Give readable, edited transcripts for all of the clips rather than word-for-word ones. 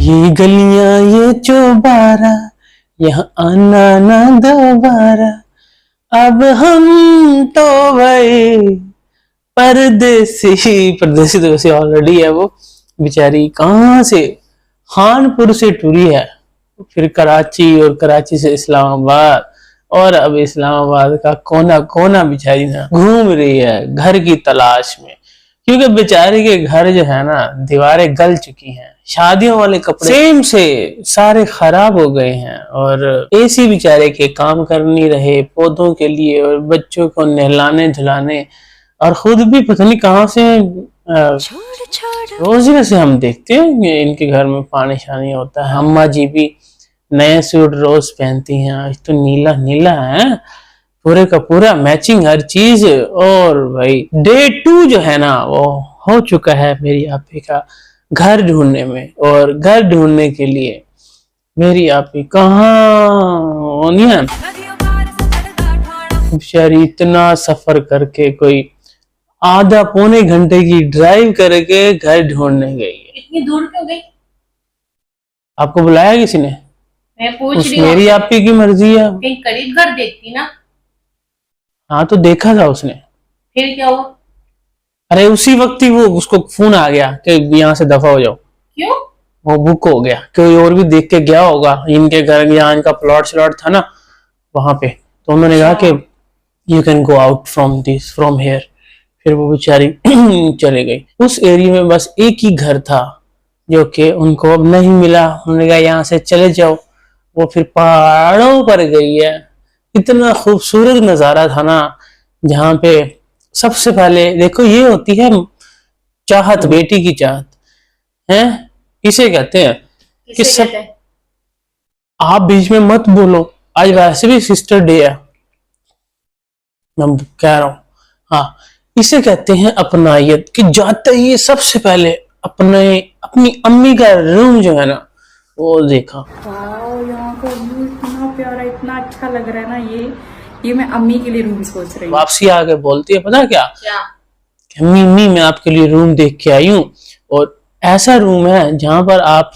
ये गलियां ये चौबारा, यहाँ आना ना दोबारा, अब हम तो भाई परदेसी। परदेसी तो वैसे ऑलरेडी है वो, बेचारी कहाँ से, खानपुर से टुरी है, फिर कराची और कराची से इस्लामाबाद, और अब इस्लामाबाद का कोना कोना बेचारी ना घूम रही है घर की तलाश में, क्योंकि बेचारी के घर जो है ना दीवारें गल चुकी हैं, शादियों वाले कपड़े सेम से सारे खराब हो गए हैं, और एसी बेचारे के काम कर नहीं रहे पौधों के लिए और बच्चों को नहलाने धुलाने, और खुद भी पता नहीं कहाँ से रोज वैसे हम देखते हैं कि इनके घर में पानी शानी होता है। अम्मा जी भी नए सूट रोज पहनती हैं, आज तो नीला नीला है पूरे का पूरा मैचिंग हर चीज। और भाई डे 2 जो है ना वो हो चुका है मेरी आपी का घर ढूंढने में, और घर ढूंढने के लिए मेरी आपी कहाँ होनी है बेचारी, इतना सफर करके कोई आधा पौने घंटे की ड्राइव करके घर ढूंढने गई है। इतनी दूर क्यों गई? आपको बुलाया किसी ने? मैं पूछ रही हूँ, मेरी आपी की मर्जी है। कहीं करीब घर देखती ना। हाँ तो देखा था उसने। फिर क्या हुआ? अरे उसी वक्त ही वो उसको फोन आ गया कि यहाँ से दफा हो जाओ। क्यों? वो बुक हो गया, कोई और भी देख के गया होगा इनके घर, यहाँ इनका प्लॉट श्लॉट था ना वहां पे, तो उन्होंने कहा कि you can go out from here. फिर वो बेचारी चले गई। उस एरिया में बस एक ही घर था जो कि उनको अब नहीं मिला, उन्होंने कहा यहाँ से चले जाओ। वो फिर पहाड़ों पर गई है, इतना खूबसूरत नजारा था ना, जहाँ पे सबसे पहले देखो ये होती है चाहत, बेटी की चाहत है, इसे कहते हैं कि सब। आप बीच में मत बोलो, आज वैसे भी सिस्टर डे है, मैं कह रहा हूँ। हाँ, इसे कहते हैं अपनायत, कि जाते ही सबसे पहले अपनी अम्मी का रूम जो है ना वो देखा। यहाँ का व्यू इतना प्यारा, इतना अच्छा लग रहा है ना। ये मैं अम्मी के लिए रूम सोच रही हूँ। वापसी आके बोलती है पता क्या, अम्मी मैं आपके लिए रूम देख के आई हूँ, और ऐसा रूम है जहाँ पर आप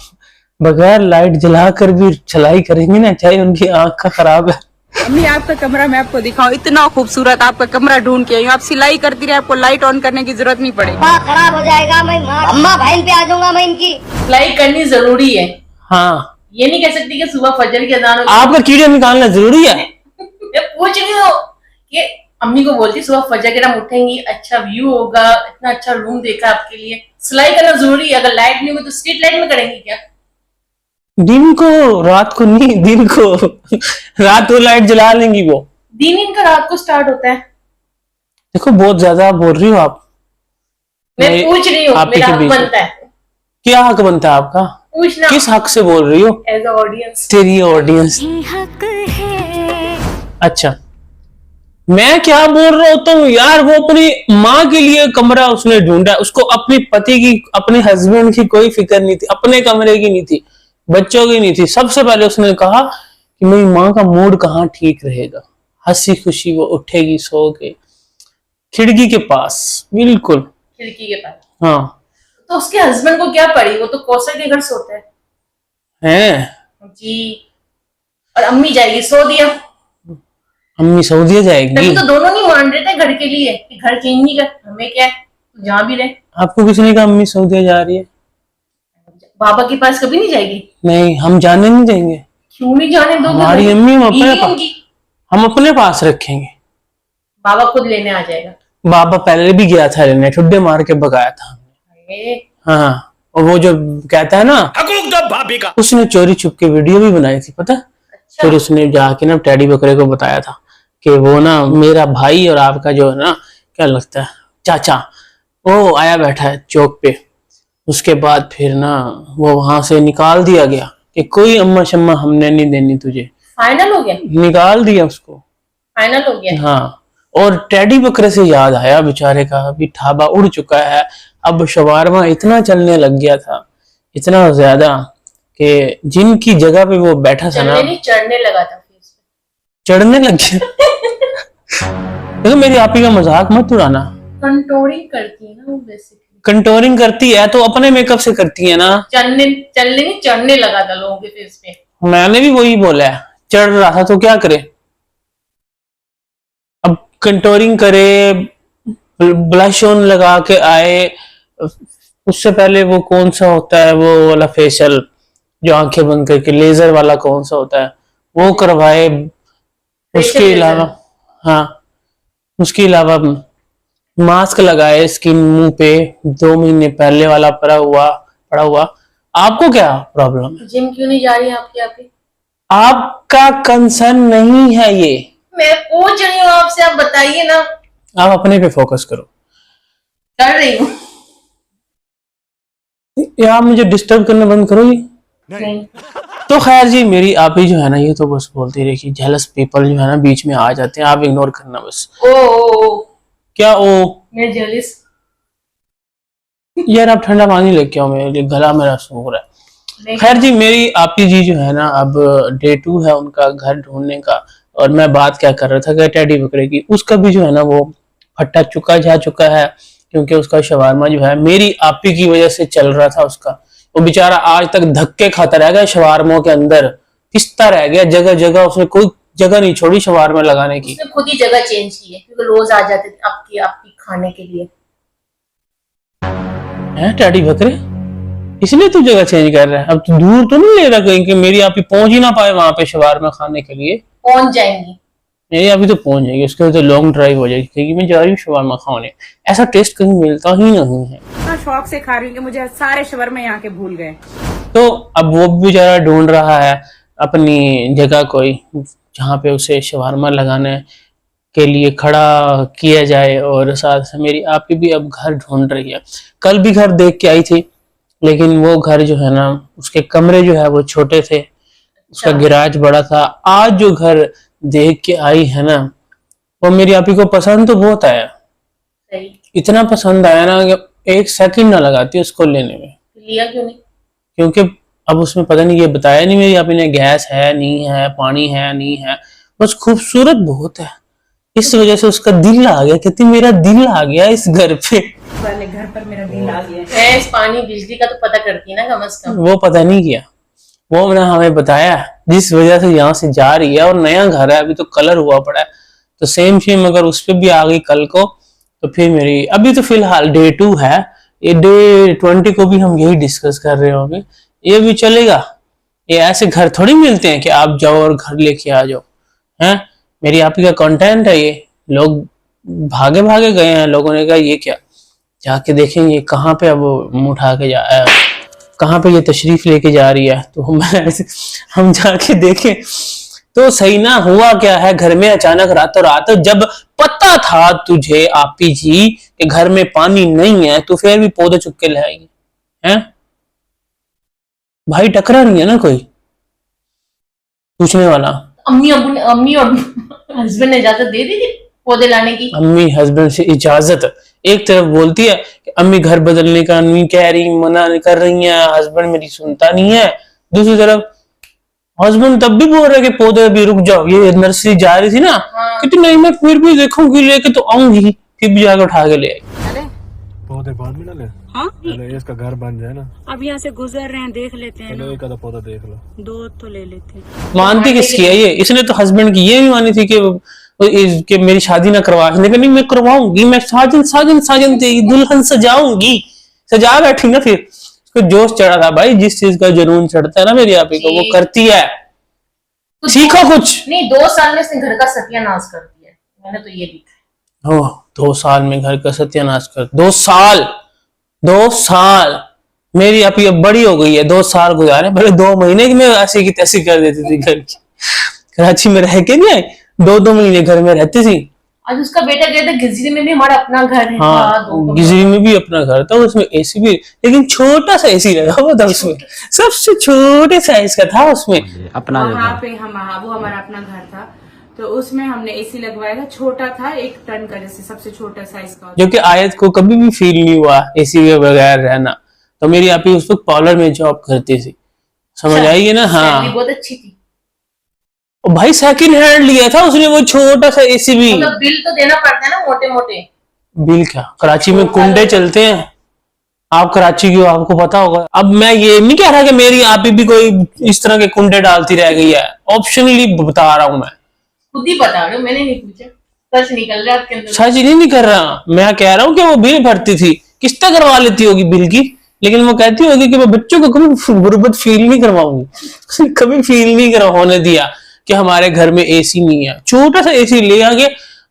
बगैर लाइट जलाकर भी चलाई करेंगे ना, चाहे उनकी आंख का खराब है। अम्मी आपका कमरा मैं आपको दिखाऊं, इतना खूबसूरत आपका कमरा ढूंढ के आई हूं। आप सिलाई करती रहे, आपको लाइट ऑन करने की जरूरत नहीं पड़ेगी। खराब हो जाएगा, मैं अम्मा बहन पे आ जाऊंगा मैं इनकी। सिलाई करनी जरूरी है। हाँ, ये नहीं कह सकती कि सुबह फजर की अजान हो आपका कीड़े निकालना जरूरी है। मैं पूछ रही हूँ कि अम्मी को बोलती सुबह फजर के टाइम उठेंगी, अच्छा व्यू होगा, इतना अच्छा रूम देखा आपके लिए, सिलाई करना जरूरी है। अगर लाइट नहीं हो तो स्ट्रीट लाइट में करेंगी क्या? दिन को, रात को नहीं, दिन को रात को लाइट जला लेंगी वो। दिन इनका रात को स्टार्ट होता है। देखो बहुत ज्यादा बोल रही हो आप। मैं पूछ रही हूँ, मेरा हक बनता है। क्या हक बनता है आपका? पूछना। किस हक से बोल रही हो? As a audience. तेरी ऑडियंस अच्छा, मैं क्या बोल रहा होता हूँ यार, वो अपनी माँ के लिए कमरा उसने ढूंढा, उसको अपने पति की, अपने हस्बैंड की कोई फिक्र नहीं थी, अपने कमरे की नहीं थी, बच्चों की नहीं थी। सबसे पहले उसने कहा कि मेरी माँ का मूड कहाँ ठीक रहेगा, हंसी खुशी वो उठेगी सो के खिड़की के पास, बिल्कुल खिड़की के पास। हाँ, तो उसके हस्बैंड को क्या पड़ी, वो तो कौशल के घर सोते हैं जी। और अम्मी जाएगी, सो दिया। अम्मी सऊदी जाएगी तो दोनों नहीं मान रहे थे घर के लिए कि घर चेंज नहीं कर, हमें क्या है, जहाँ भी रहे। आपको किसने कहा अम्मी सऊदी जा रही है? बाबा के पास कभी नहीं जाएगी? नहीं, हम जाने नहीं देंगे। क्यों नहीं जाने दोगे? हमारी अम्मी हम अपने पास रखेंगे। बाबा खुद लेने आ जाएगा। बाबा पहले भी गया था लेने, ठुड्डे मार के भगाया था। हाँ, और वो जो कहता है ना भाभी का, उसने चोरी छुप के वीडियो भी बनाई थी पता। अच्छा। फिर उसने जाके ना टैडी बकरे को बताया था कि वो ना मेरा भाई और आपका जो है ना क्या लगता है चाचा, वो आया बैठा है चौक पे। उसके बाद फिर ना वो वहां से निकाल दिया गया कि कोई अम्मा शम्मा हमने नहीं देनी तुझे। फाइनल हो गया? निकाल दिया उसको, फाइनल हो गया। हाँ, और टैडी बकरे से याद आया बेचारे का अभी ठाबा उड़ चुका है। अब शवारमा इतना चलने लग गया था, इतना ज्यादा कि जिनकी जगह पे वो बैठा था ना, चढ़ने लगा था, चढ़ने लग गया। देखो मेरी आपी का मजाक मत उड़ाना। कंट्रोलिंग करती है ना वो बेसिकली। कंटोरिंग करती है तो अपने मेकअप से करती है ना। चलने चलने नहीं, चढ़ने लगा था लोगों के फेस पे। मैंने भी वही बोला है, चढ़ रहा था तो क्या करे। अब कंटोरिंग करे, ब्लश ऑन लगा के आए, उससे पहले वो कौन सा होता है वो वाला फेशियल जो आंखें बंद करके, लेजर वाला कौन सा होता है वो करवाए। उसके Facial अलावा laser। हाँ, उसके अलावा मास्क लगाए स्किन मुंह पे, 2 महीने पहले वाला पड़ा हुआ। आपको क्या प्रॉब्लम है? जिम क्यों नहीं जा रही आपकी? आपकी आपका कंसर्न नहीं है ये, मैं पूछ रही हूँ आपसे, आप बताइए ना। आप अपने पे फोकस करो। कर रही हूँ। या आप मुझे डिस्टर्ब करना बंद करो जी। नहीं, तो खैर जी, मेरी आप ही जो है ना, ये तो बस बोलती रही, जेलस पीपल जो है ना बीच में आ जाते हैं, आप इग्नोर करना बस। ओ क्या ओ? मैं जेलिस। यार आप ठंडा पानी लेके आओ, मेरे लिए गला मेरा सूख रहा है। नहीं, खैर जी, मेरी आपी जी जो है ना, अब डे 2 है उनका घर ढूंढने का। और मैं बात क्या कर रहा था कि टेडी बकरे की, उसका भी जो है ना वो फट्टा जा चुका है, क्योंकि उसका शवारमा जो है मेरी आपी की वजह से चल रहा था उसका। वो बेचारा आज तक धक्के खाता रह गया शवारमों के अंदर, पिसता रह गया जगह जगह, उसने कोई जगह नहीं छोड़ी शवारमा लगाने की। उसने खुद ही जगह चेंज की है, क्योंकि रोज आ जाते थे आपकी खाने के लिए। है टेडी बकरे, इसलिए तू जगह चेंज कर रहा है? अब तू दूर तो नहीं ले रहा कहीं कि मेरी आपी पहुंच ही ना पाए वहां पे शवारमा खाने के लिए? पहुंच जाएंगी। नहीं अभी तो पहुंच जाएगी, उसके बाद तो लॉन्ग ड्राइव हो जाएगी, क्योंकि मैं जा रही हूँ शवारमा खाने। ऐसा टेस्ट कहीं मिलता ही नहीं है। इतना शौक से खा रही हूँ कि मुझे सारे शवरमा यहाँ के भूल गए। तो अब वो भी बेचारा ढूंढ रहा है अपनी जगह कोई, जहाँ पे उसे शवारमा लगाने के लिए खड़ा किया जाए। और साथ से मेरी आपी भी अब घर ढूंढ रही है। कल भी घर देख के आई थी, लेकिन वो घर जो है ना, उसके कमरे जो है वो छोटे थे, उसका गिराज बड़ा था। आज जो घर देख के आई है ना, वो मेरी आपी को पसंद तो बहुत आया, सही। इतना पसंद आया ना कि 1 सेकंड ना लगाती उसको लेने में। लिया क्यों नहीं? क्योंकि अब उसमें पता नहीं, ये बताया नहीं मेरी आपी ने, गैस है नहीं है, पानी है नहीं है, बस खूबसूरत बहुत है, इस वजह से उसका दिल आ गया। कहती मेरा दिल आ गया इस घर पे। वाले घर पर मेरा दिल आ गया। गैस पानी बिजली का तो पता करती है ना कम से कम। वो पता नहीं किया, वो मैंने हमें बताया जिस वजह से यहाँ से जा रही है। और नया घर है, अभी तो कलर हुआ पड़ा है, तो सेम अगर उस पर भी आ गई कल को, तो फिर मेरी अभी तो फिलहाल डे 2 है, ये डे 20 को भी हम यही डिस्कस कर रहे होंगे। ये भी चलेगा, ये ऐसे घर थोड़ी मिलते हैं कि आप जाओ और घर लेके आ जाओ। हैं, मेरी आपकी का कंटेंट है ये, लोग भागे भागे गए हैं, लोगों ने कहा ये क्या, जाके देखेंगे कहाँ पे अब मुंह उठा के कहाँ पे ये तशरीफ लेके जा रही है। तो हम जाके देखें तो सही ना। हुआ क्या है घर में अचानक रातों रात, जब पता था तुझे आपी जी कि घर में पानी नहीं है, तो फिर भी पौधे चुक के ले आएगी हैं? भाई टकरा नहीं है ना कोई पूछने वाला। अम्मी और हस्बैंड ने इजाजत दे दी थी पौधे लाने की? अम्मी हस्बैंड से इजाजत, एक तरफ बोलती है कि अम्मी घर बदलने का नहीं कह रही, मना कर रही है, हस्बैंड मेरी सुनता नहीं है। दूसरी तरफ हस्बैंड तब भी बोल रहे कि पौधे अभी रुक जाओ, ये नर्सरी जा रही थी ना, हाँ। कहती नहीं मैं फिर भी देखूंगी, लेके तो आऊंगी, फिर भी जाकर उठा के ले आई। पौधे बाद में डाले। हाँ? पहले इसका घर बन जाए ना, अब यहाँ से गुजर रहे हैं, देख लेते हैं पहले ना। एक आधा पौधा देख लो। 2 तो ले लेते हैं। मानती किसकी है ये? इसने तो हस्बैंड की ये भी मानी थी कि मेरी शादी ना करवा, इसने कहा नहीं मैं करवाऊंगी, मैं साजन साजन साजन तेरी दुल्हन सजाऊंगी, सजा बैठी ना। फिर उसको जोश चढ़ा था भाई, जिस चीज का जुनून चढ़ता है ना मेरी आपी को, वो करती है। तो सीखो कुछ। नहीं, 2 साल में इसने घर का सत्यानाश कर दिया, मैंने तो ये देखा। हो 2 साल में घर का सत्यानाश कर, 2 साल मेरी आपी अब बड़ी हो गई है, 2 साल गुजारे, पहले 2 महीने की मैं ऐसी की तैसी कर देती थी घर की। कराची में रह के नहीं आई, 2 महीने घर में रहती थी। आज उसका बेटा गया था गिजरी में भी हमारा अपना घर है। हाँ, गिजरी में भी अपना घर था, उसमें एसी भी, लेकिन छोटा सा एसी लगा हुआ था उसमें, सबसे छोटे साइज का था उसमें। अपना जो वहाँ था। पे वो हमारा अपना घर था, तो उसमें हमने एसी लगवाया था, छोटा था, 1 टन का, जैसे सबसे छोटा साइज का। जो कि आयत को कभी भी फील नहीं हुआ एसी के बगैर रहना। तो मेरी आपी उस वक्त पार्लर में जॉब करती थी, समझ आएगी ना। हाँ, बहुत अच्छी थी। और भाई सेकंड हैंड लिया था उसने वो छोटा सा एसी भी। मतलब बिल तो देना पड़ता है ना, मोटे मोटे। बिल क्या, कराची में कुंडे चलते हैं, आप कराची की हो, आपको पता होगा। अब मैं ये नहीं कह रहा कि मेरी आप ही भी कोई इस तरह के कुंडे डालती रह गई है, ऑप्शनली बता रहा हूं मैं। खुद ही बता रहे हो, मैंने नहीं पूछा। सच निकल रहा है आपके अंदर। सच नहीं कर रहा, मैं कह रहा हूँ कि वो बिल भरती थी, किस्तें करवा लेती होगी बिल की, लेकिन वो कहती होगी कि मैं बच्चों को कभी गुर्बत फील नहीं करवाऊंगी। कभी फील नहीं होने दिया कि हमारे घर में एसी नहीं है। छोटा सा एसी ले आके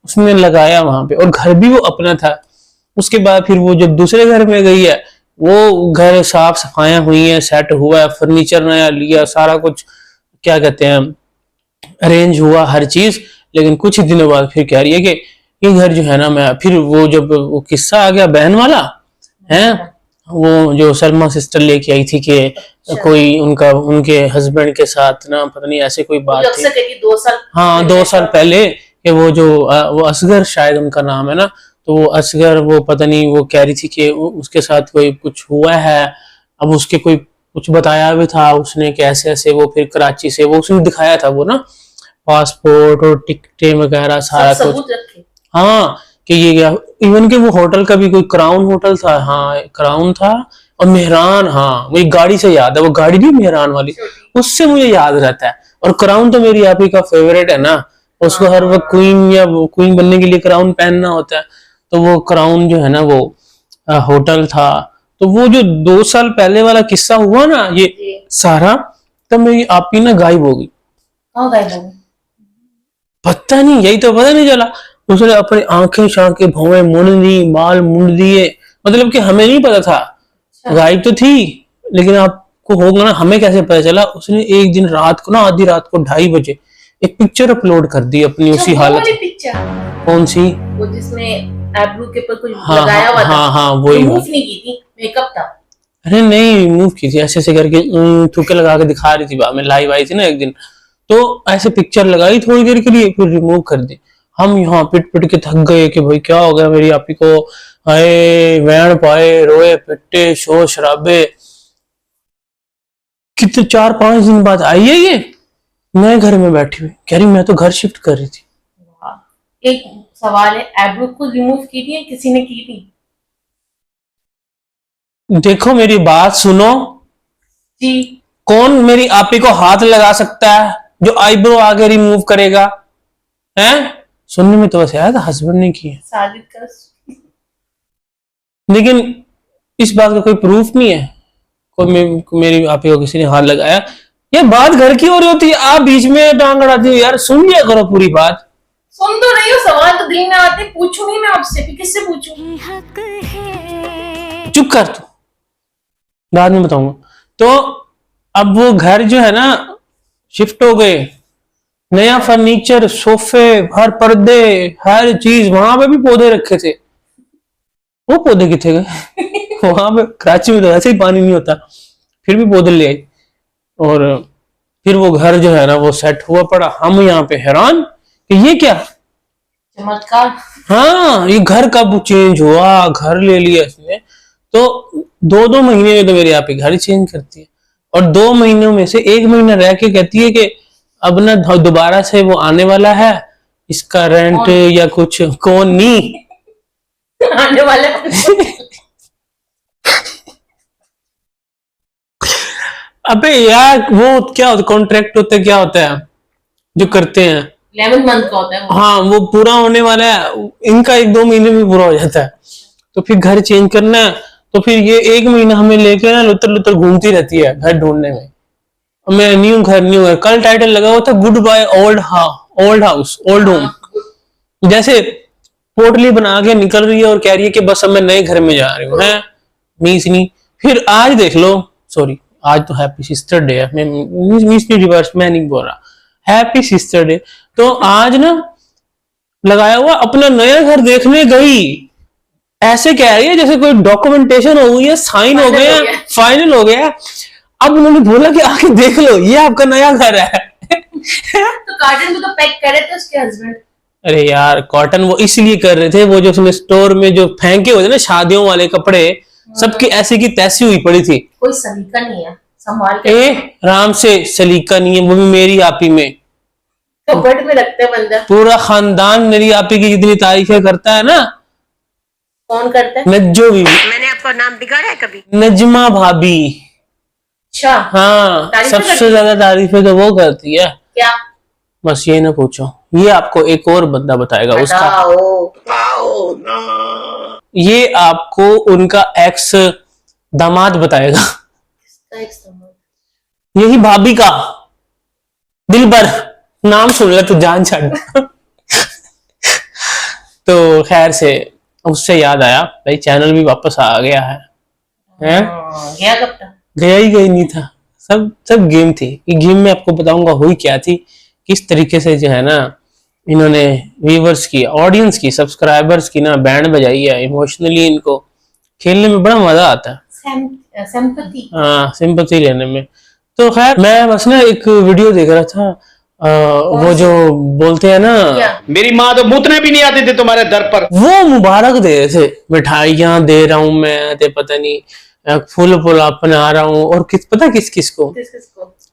उसने लगाया वहां पे, और घर भी वो अपना था। उसके बाद फिर वो जब दूसरे घर में गई है, वो घर साफ सफाइयां हुई है, सेट हुआ है, फर्नीचर नया लिया, सारा कुछ क्या कहते हैं अरेंज हुआ हर चीज। लेकिन कुछ ही दिनों बाद फिर कह रही है कि ये घर जो है ना, मैं फिर वो जब वो किस्सा आ गया बहन वाला है, वो जो सलमा सिस्टर लेके आई थी कि कोई उनके हस्बैंड के साथ ना पता नहीं ऐसे कोई बात थी। 2 साल, हाँ 2 साल पहले कि वो जो वो असगर शायद उनका नाम है ना, तो वो असगर वो पता नहीं वो कह रही थी कि उसके साथ कोई कुछ हुआ है। अब उसके कोई कुछ बताया भी था उसने कि ऐसे ऐसे, वो फिर कराची से वो उसने दिखाया था वो ना पासपोर्ट और टिकटें वगैरह सारा कुछ। सबूत रखे। हाँ कि ये क्या, इवन के वो होटल का भी कोई क्राउन होटल था, हाँ क्राउन था, और मेहरान, हाँ मुझे गाड़ी से याद है, वो गाड़ी भी मेहरान वाली, उससे मुझे याद रहता है। और क्राउन तो मेरी आप ही का फेवरेट है ना, उसको हर वक्त क्वीन या क्वीन बनने के लिए क्राउन पहनना होता है। तो वो क्राउन जो है ना वो होटल था। तो वो जो 2 साल पहले वाला किस्सा हुआ ना ये सारा, तब मेरी आप ही ना गायब हो गई। कहाँ गायब हो गई? पता नहीं, यही तो पता नहीं चला। उसने अपनी आंखें शांखें भौवें मुंड दी, बाल मुंड दिए, मतलब कि हमें नहीं पता था। गायब तो थी, लेकिन आपको होगा ना हमें कैसे पता चला। उसने एक दिन रात को ना, आधी रात को 2:30 बजे एक पिक्चर अपलोड कर दी अपनी उसी हालत। पिक्चर कौन सी? वो जिसमें आईब्रो के ऊपर कुछ हाँ लगाया हुआ था। हाँ वही। रिमूव नहीं की थी, मेकअप था। अरे नहीं रिमूव की थी, ऐसे ऐसे करके थूके लगा के दिखा रही थी। बाद में लाइव आई थी ना एक दिन, तो ऐसे पिक्चर लगाई थोड़ी देर के लिए, फिर रिमूव कर दी। हम यहाँ पिट पिट के थक गए कि भाई क्या हो गया मेरी आपी को, आए वैन पाए, रोए पिटे, शोर शराबे। कितने 4-5 दिन बाद आई है ये नए घर में बैठी हुई, कह रही मैं तो घर शिफ्ट कर रही थी। एक सवाल है, आईब्रो को रिमूव की थी या किसी ने की थी? देखो मेरी बात सुनो जी। कौन मेरी आपी को हाथ लगा सकता है जो आईब्रो आगे रिमूव करेगा? हैं? सुनने में तो वैसे आया था हस्बैंड ने की है, साजिद का। लेकिन इस बात का कोई प्रूफ नहीं है कोई मेरी आपी को किसी ने हाथ लगाया। ये बात घर की हो रही होती है, आप बीच में टांग अड़ाती हो यार, सुन लिया करो पूरी बात। सुन तो रही हो, सवाल तो दिल में आते, पूछूंगी मैं आपसे, फिर किससे पूछूं? चुप कर तू, बाद में बताऊंगा। तो अब वो घर जो है ना शिफ्ट हो गए, नया फर्नीचर, सोफे, हर पर्दे, हर चीज, वहां पे भी पौधे रखे थे। वो पौधे किथे गए? वहां पे कराची में तो ऐसे ही पानी नहीं होता, फिर भी पौधे ले आई। और फिर वो घर जो है ना वो सेट हुआ पड़ा। हम यहाँ पे हैरान कि ये क्या, चमत्कार। हाँ ये घर कब चेंज हुआ, घर ले लिया इसने। तो 2-2 महीने में तो मेरे यहाँ पे घर चेंज करती है, और 2 महीनों में से 1 महीना रह के कहती है कि अब ना दोबारा से वो आने वाला है, इसका रेंट या कुछ। कौन नहीं आने वाले। अबे यार वो क्या होता, कॉन्ट्रैक्ट होता है, क्या होता है जो करते हैं 11 मंथ का होता है वो। हाँ वो पूरा होने वाला है, इनका 1-2 महीने में पूरा हो जाता है। तो फिर घर चेंज करना है, तो फिर ये 1 महीना हमें लेके ना लुतर लुतर घूमती रहती है घर ढूंढने में। मैं न्यू घर। कल टाइटल लगा हुआ था good by old house old home. जैसे पोटली बना के निकल रही है और कह रही है कि बस अब मैं नए घर में जा रही हूँ, है मीस नहीं। फिर आज देख लो, सॉरी आज तो हैप्पी सिस्टर डे है, मैं मीस नहीं रिवर्स मैं नहीं बोल रहा, हैप्पी सिस्टर डे। तो आज ना लगाया हुआ अपना नया घर देखने गई, ऐसे कह रही है जैसे कोई डॉक्यूमेंटेशन हो गई है, साइन हो गया, फाइनल हो गया। अब उन्होंने बोला कि आके देख लो ये आपका नया घर है। तो कार्टन को तो पैक करे थे उसके हस्बैंड। अरे यार कॉटन वो इसलिए कर रहे थे, वो जो उसमें स्टोर में जो फेंके हुए थे ना शादियों वाले कपड़े, सबकी ऐसी की तैसी हुई पड़ी थी। कोई सलीका नहीं है संभाल के। राम से सलीका नहीं है, वो भी मेरी आपी में कबर्ड में रखते हैं बंदा। पूरा खानदान मेरी आपी की जितनी तारीफें करता है ना। कौन करता है? नज्जो भी। मैंने आपका नाम बिगाड़ा है कभी? नजमा भाभी। अच्छा हाँ, तारीफें सबसे करती ज्यादा तारीफें तो वो करती है। क्या? बस ये ना पूछो, ये आपको एक और बंदा बताएगा उसका। ये आपको उनका एक्स दामाद बताएगा। यही भाभी का दिलबर, नाम सुन ले तो जान छाड़। तो खैर से उससे याद आया भाई, चैनल भी वापस आ गया है। गया कब तक? गया ही नहीं था, सब गेम थी। ये गेम में आपको बताऊंगा हुई क्या थी, किस तरीके से जो है ना इन्होंने व्यूवर्स की, ऑडियंस की, सब्सक्राइबर्स की ना बैंड बजाई है। इमोशनली इनको खेलने में बड़ा मजा आता है, सिंपैथी। हाँ सिंपैथी लेने में। तो खैर मैं बस ना एक वीडियो देख रहा था, वो जो बोलते हैं ना, मेरी माँ तो मुतने भी नहीं आती थी तुम्हारे दर पर। वो मुबारक दे रहे थे, मिठाइयां दे रहा हूं मैं, ते पता नहीं फूल फूल अपना रहा हूँ, और पता किस किस को।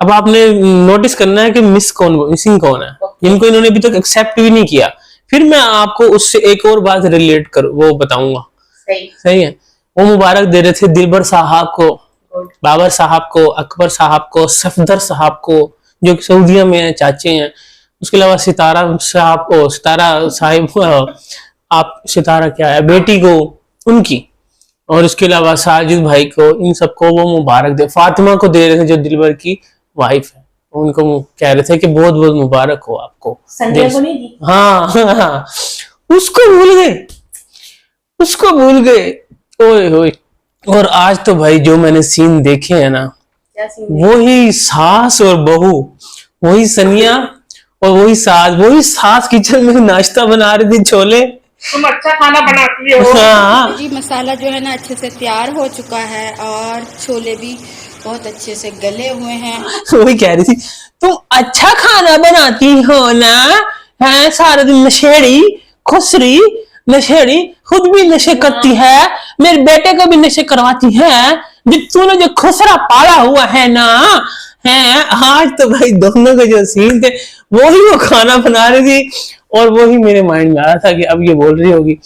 अब आपने नोटिस करना है कि मिसिंग कौन है, जिनको इन्होंने अभी तक एक्सेप्ट भी नहीं किया। फिर मैं आपको उससे एक और बात रिलेट कर वो बताऊंगा। सही है। वो मुबारक दे रहे थे दिलबर साहब को, बाबर साहब को, अकबर साहब को, सफदर साहब को जो सऊदीया में है, चाचे हैं। उसके अलावा सितारा साहब को, सितारा साहिब, आप सितारा क्या है बेटी को उनकी, और इसके अलावा साजिद भाई को, इन सबको वो मुबारक दे। फातिमा को दे रहे थे जो दिलबर की वाइफ है, उनको कह रहे थे कि बहुत बहुत मुबारक हो आपको। संजय को नहीं दी? हाँ, उसको भूल गए। ओए होए। और आज तो भाई जो मैंने सीन देखे हैं ना, वही सास और बहू, वही सनिया और वही सास किचन में नाश्ता बना रही थी, छोले। तुम अच्छा खाना बनाती हो। हाँ। जी मसाला जो है ना अच्छे से तैयार हो चुका है और छोले भी बहुत अच्छे से गले हुए हैं। वही कह रही थी, तुम अच्छा खाना बनाती हो ना, है सारा दिन नशेड़ी खुसरी नशेड़ी, खुद भी नशे करती है, मेरे बेटे को भी नशे करवाती है, तूने जो खुसरा पाला हुआ है ना, है। आज तो भाई दोनों के जो सीन थे वही वो खाना बना रही थी, और वही मेरे माइंड में आ रहा था कि अब ये बोल रही होगी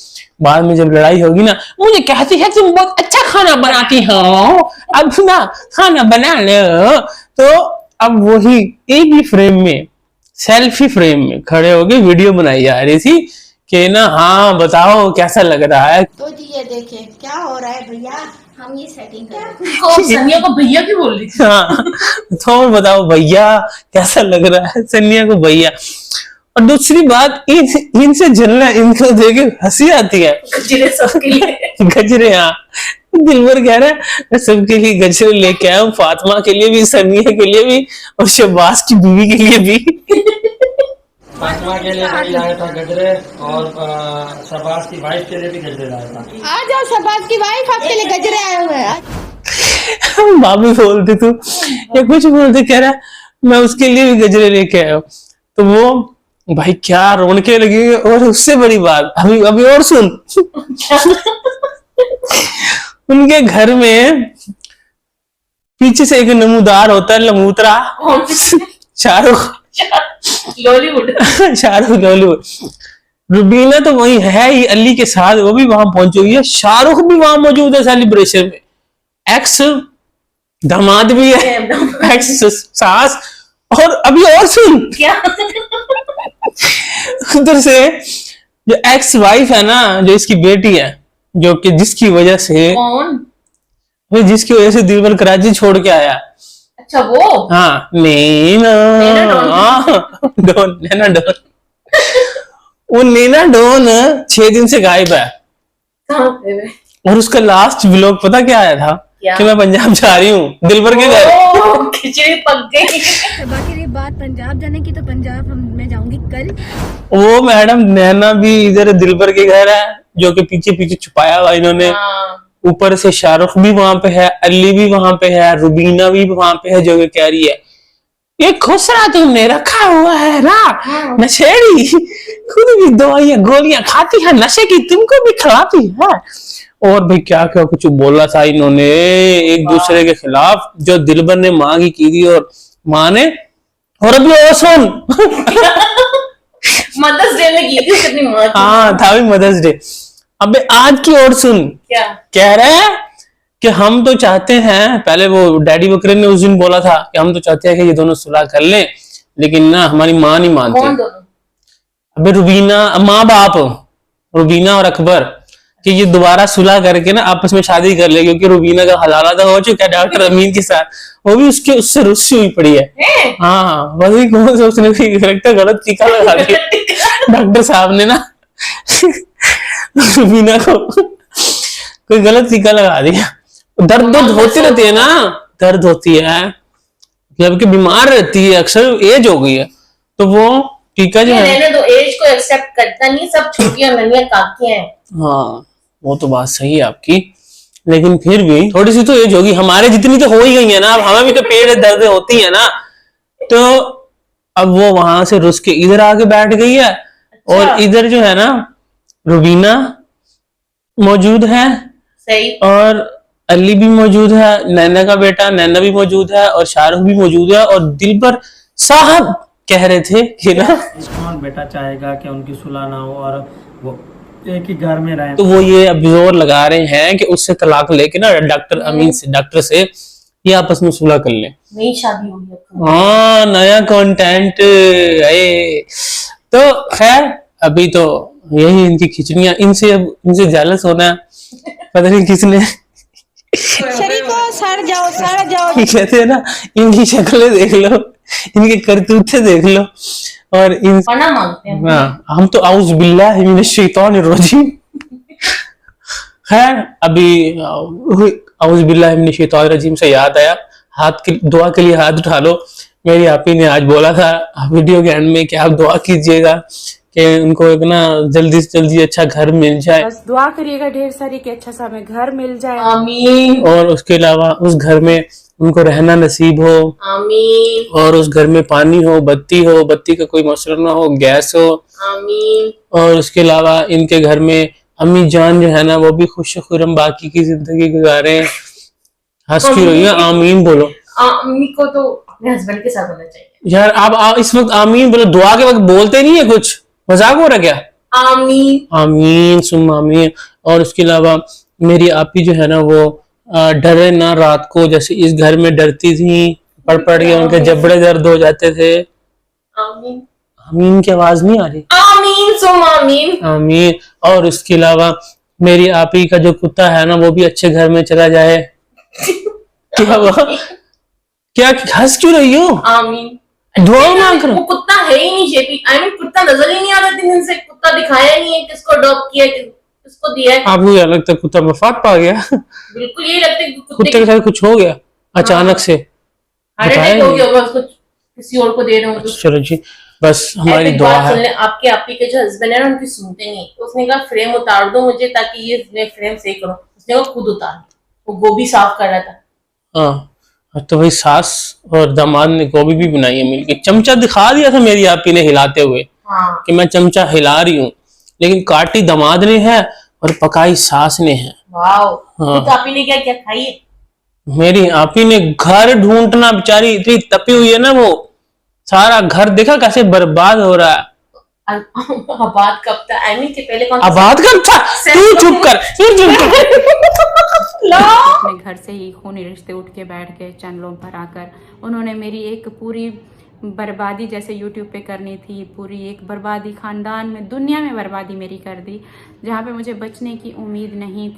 बाद में जब लड़ाई होगी ना, मुझे कहती है तुम बहुत अच्छा खाना बनाती हो, अब ना खाना बना लो। तो अब वही एक ही फ्रेम में, सेल्फी फ्रेम में खड़े होके वीडियो बनाई जा रही थी कि ना हाँ बताओ कैसा लग रहा है। तो जी ये देखिए क्या हो रहा है भैया, हम ये सेटिंग कर सनिया को भैया क्यों बोल रही थी? हाँ, तो बताओ भैया कैसा लग रहा है, सनिया को भैया। और दूसरी बात, इनसे जलना, इनको देखे हंसी आती है। गजरे सबके लिए। गजरे, हाँ। दिलबर कह रहा है मैं सबके लिए गजरे लेके आया हूँ, फातिमा के लिए भी, सनिया के लिए भी, और शहबाज की बीवी के लिए भी। फातिमा के लिए भी लाया था गजरे, और शहबाज की वाइफ के लिए भी गजरे लाया था। आ जाओ शहबाज की वाइफ, आपके लिए गजरे आए हुए हैं। भाभी बोलते तू या कुछ बोलते, कह रहा मैं उसके लिए भी गजरे लेके आया हूँ। तो वो भाई क्या रौनके लगी। और उससे बड़ी बात अभी और सुन। उनके घर में पीछे से एक नमूदार होता है, लमूतरा, शाहरुख लॉलीवुड। शाहरुख लॉलीवुड। रुबीना तो वही है ही अली के साथ, वो भी वहां पहुंची हुई है। शाहरुख भी वहां मौजूद है सेलिब्रेशन में, एक्स दामाद भी है, एक्स सास। और अभी और सुन क्या, उधर से जो एक्स वाइफ है ना, जो इसकी बेटी है, जो कि जिसकी वजह से दिलबर कराची छोड़ के आया। अच्छा वो, हाँ, नैना डोन। वो नैना डोन 6 दिन से गायब है। और उसका लास्ट व्लॉग पता क्या आया था? कि मैं पंजाब जा रही हूँ दिलबर के घर। खिचड़ी पक गई। बाकी रही बात पंजाब जाने की, तो पंजाब मैं जाऊंगी कल। वो मैडम नैना भी इधर दिलबर के घर है, जो कि पीछे छुपाया हुआ इन्होंने। ऊपर से शाहरुख भी वहां पे है, अली भी वहां पे है, रुबीना भी वहां पे है, जो कि कह रही है ये खुसरा तुमने रखा हुआ है ना, नशेड़ी, खुद भी दवाइयां गोलियां खाती है, नशे की तुमको भी खिलाती है। और भाई क्या क्या कुछ बोला था इन्होंने एक दूसरे के खिलाफ, जो दिलबर ने माँ की थी और माँ ने। और अभी और सुन। मदर्स डे में की थी अपनी माँ की। हाँ था भी मदर्स डे। अबे आज की और सुन, क्या कह रहे हैं कि हम तो चाहते हैं, पहले वो डैडी बकरे ने उस दिन बोला था कि हम तो चाहते हैं कि ये दोनों सुलह कर लें, लेकिन ना हमारी माँ नहीं मानती। कौन दोनों? अबे रुबीना, माँ बाप रुबीना और अकबर, कि ये दोबारा सुलह करके ना आपस में शादी कर ले, क्योंकि रुबीना का हलाला तो हो चुका है डॉक्टर अमीन के साथ, वो भी उससे रुस्सी हुई पड़ी है। हाँ वही कौन सा उसने लगता गलत टीका लगा दिया डॉक्टर साहब ने ना रुबीना को कोई गलत टीका लगा दिया। दर्द होती रहती है ना, दर्द होती है जबकि बीमार रहती है, अक्सर एज हो गई है, तो वो टीका जो है, रहने दो, एज को एक्सेप्ट करता नहीं, सब छोटियां नन्हियां काकियां हैं। हाँ वो तो बात सही है आपकी, लेकिन फिर भी थोड़ी सी तो एज होगी, हमारे जितनी तो हो ही गई है ना, अब हमें भी तो पेट दर्द होती है ना, तो अब वो वहां से रुस के इधर आके बैठ गई है। और इधर जो है ना रुबीना मौजूद है, सही। और अली भी मौजूद है, नैना का बेटा नैना भी मौजूद है, और शाहरुख भी मौजूद है, और दिलबर साहब कह रहे थे कि ना कौन बेटा चाहेगा कि उनकी सुलह ना हो और वो एक ही घर में रहें। तो वो ये अब जोर लगा रहे हैं कि उससे तलाक लेके ना डॉक्टर अमीन से, डॉक्टर से ये आपस में सुलह कर ले। नई शादी होगी अब। हाँ नया कंटेंट है। तो खैर अभी तो यही इनकी खिचड़ियां, इनसे अब इनसे जेलस होना है, पता नहीं किसने शरीको सड़ जाओ कहते हैं ना, इनकी शक्लें देख लो, इनके करतूते देख लो, और इन पना मांगते हैं। हाँ, हम तो आउज़ बिल्लाहि मिनश शैतानिर रजीम। खैर अभी आउज़ बिल्लाहि मिनश शैतानिर रजीम से याद आया, हाथ की दुआ के लिए हाथ उठा लो। मेरी आपी ने आज बोला था वीडियो के एंड में कि आप दुआ कीजिएगा कि उनको एक ना जल्दी से जल्दी अच्छा घर मिल जाए, बस दुआ करिएगा ढेर सारी कि अच्छा सा हमें घर मिल जाए। आमीन और उसके अलावा उस घर में उनको रहना नसीब हो, आमीन और उस घर में पानी हो, बत्ती का कोई मसला ना हो, गैस हो, आमीन। और उसके अलावा इनके घर में अम्मी जान जो है ना वो भी खुश खुरम बाकी की जिंदगी गुजारे। हंस क्यों रही है? आमीन बोलो अम्मी को तो अपने हस्बैंड के साथ होना चाहिए। यार। आप इस वक्त आमीन बोलो, दुआ के वक्त बोलते नहीं है, कुछ मजाक हो रहा क्या? आमीन आमीन सुम आमीन। और उसके अलावा मेरी आपी जो है ना वो डरे ना रात को, जैसे इस घर में डरती थी, पढ़ के उनके जबड़े दर्द हो जाते थे। आमीन आमीन की आवाज नहीं आ रही? आमीन सुम आमीन। आमीन। और उसके अलावा मेरी आपी का जो कुत्ता है ना वो भी अच्छे घर में चला जाए। क्या हुआ? क्या हंस क्यों रही हो? आमीन। दुआ ना करो। वो कुत्ता है ही नहीं शेपी, आई मीन कुत्ता नजर ही नहीं आ रहा 3 दिन से, कुत्ता दिखाया नहीं है, किसको अडॉप्ट किया, किसको दिया है। आपको क्या लगता है कुत्ता वफात पा गया? बिल्कुल यही लगता है कि कुत्ते के साथ कुछ हो गया अचानक से? हार्ट अटैक हो गया होगा उसको, किसी और को दे रहे हो। चलो जी, बस हमारी एक दुआ बात है। सुन ले, आपके आपी के जो हस्बैंड है ना उनकी सुनते नहीं, तो उसने कहा फ्रेम उतार दो मुझे ताकि ये मैं फ्रेम सही करूं, उसने कहा खुद उतार दो। वो गोभी साफ कर रहा था। हाँ तो भाई सास और दामाद ने गोभी भी बनाई है मिलके, चमचा दिखा दिया था मेरी आपी ने हिलाते हुए हाँ कि मैं चमचा हिला रही हूँ, लेकिन काटी दामाद ने है और पकाई सास ने है। वाओ। हाँ। तो आपी ने क्या क्या खाई है? मेरी आपी ने घर ढूंढना, बेचारी इतनी तपी हुई है ना, वो सारा घर देखा कैसे बर्बाद हो रहा है। आबाद कब था? आई मीन के पहले कौन सा? आबाद कब था? तू चुप कर, तू चुप कर। अपने घर से ही खूनी रिश्ते उठ के बैठ गए चैनलों पर आकर। उन्होंने मेरी एक पूरी बर्बादी जैसे यूट्यूब पे करनी थी, पूरी एक बर्बादी खानदान में, दुनिया में बर्बादी मेरी कर दी, जहाँ पे मुझे बचने की उम्मीद नहीं थी।